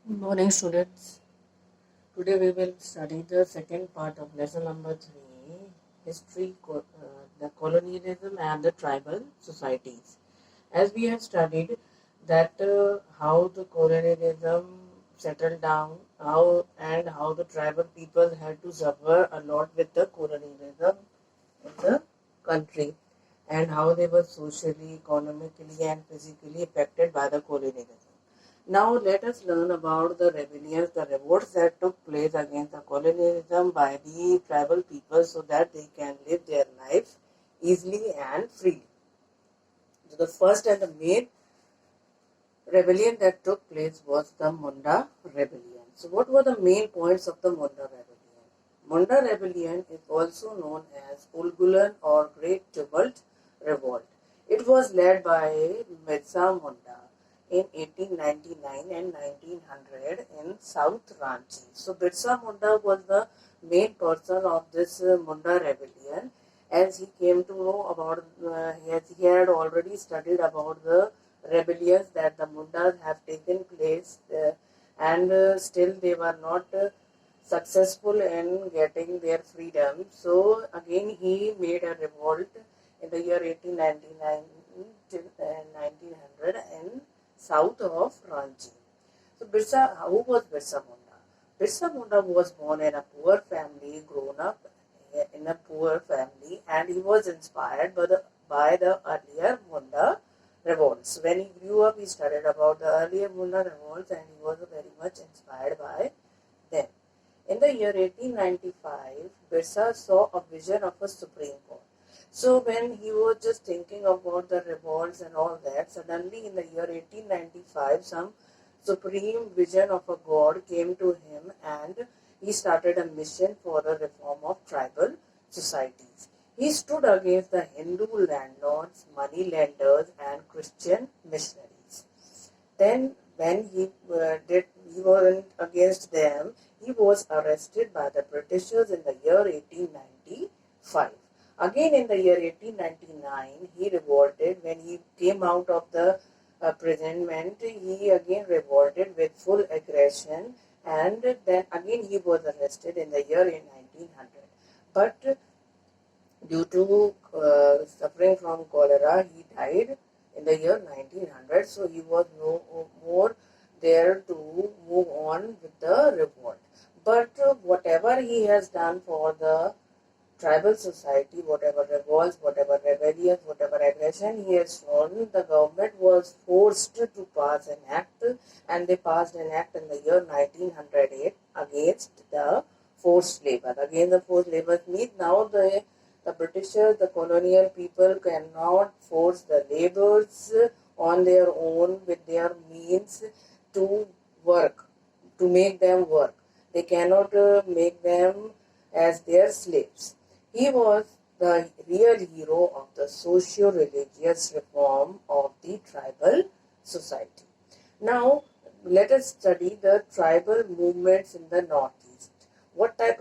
Good morning, students. Today we will study the second part of lesson number 3, the colonialism and the tribal societies. As we have studied that how the colonialism settled down, how the tribal people had to suffer a lot with the colonialism in the country, and how they were socially, economically, and physically affected by the colonialism. Now let us learn about the rebellions, the revolts that took place against the colonialism by the tribal people so that they can live their life easily and freely. So the first and the main rebellion that took place was the Munda rebellion. So what were the main points of the Munda rebellion? Munda rebellion is also known as Ulgulan or Great Tumult Revolt. It was led by Mirza Munda in 1899 and 1900 in South Ranchi. So Birsa Munda was the main person of this Munda rebellion, as he came to know about, as he had already studied about the rebellions that the Mundas have taken place, and still they were not successful in getting their freedom. So again he made a revolt in the year 1899 till 1900 in south of Ranchi. So who was Birsa Munda? Birsa Munda was born in a poor family, grown up in a poor family, and he was inspired by the earlier Munda revolts. When he grew up, he studied about the earlier Munda revolts, and he was very much inspired by them. In the year 1895, Birsa saw a vision of a Supreme Court. So when he was just thinking about the revolts and all that, suddenly in the year 1895, some supreme vision of a god came to him, and he started a mission for the reform of tribal societies. He stood against the Hindu landlords, money lenders, and Christian missionaries. Then, when he wasn't against them, he was arrested by the Britishers in the year 1895. Again, in the year 1899, he revolted. When he came out of the imprisonment, he again revolted with full aggression, and then again he was arrested in the year 1900. But due to suffering from cholera, he died in the year 1900. So he was no more there to move on with the revolt. But whatever he has done for the tribal society, whatever revolts, whatever rebellions, whatever aggression he has shown, the government was forced to pass an act, and they passed an act in the year 1908 against the forced labor. Against the forced labor means now the Britishers, the colonial people cannot force the laborers on their own with their means to work, to make them work. They cannot make them as their slaves. He was the real hero of the socio-religious reform of the tribal society. Now, let us study the tribal movements in the Northeast. What type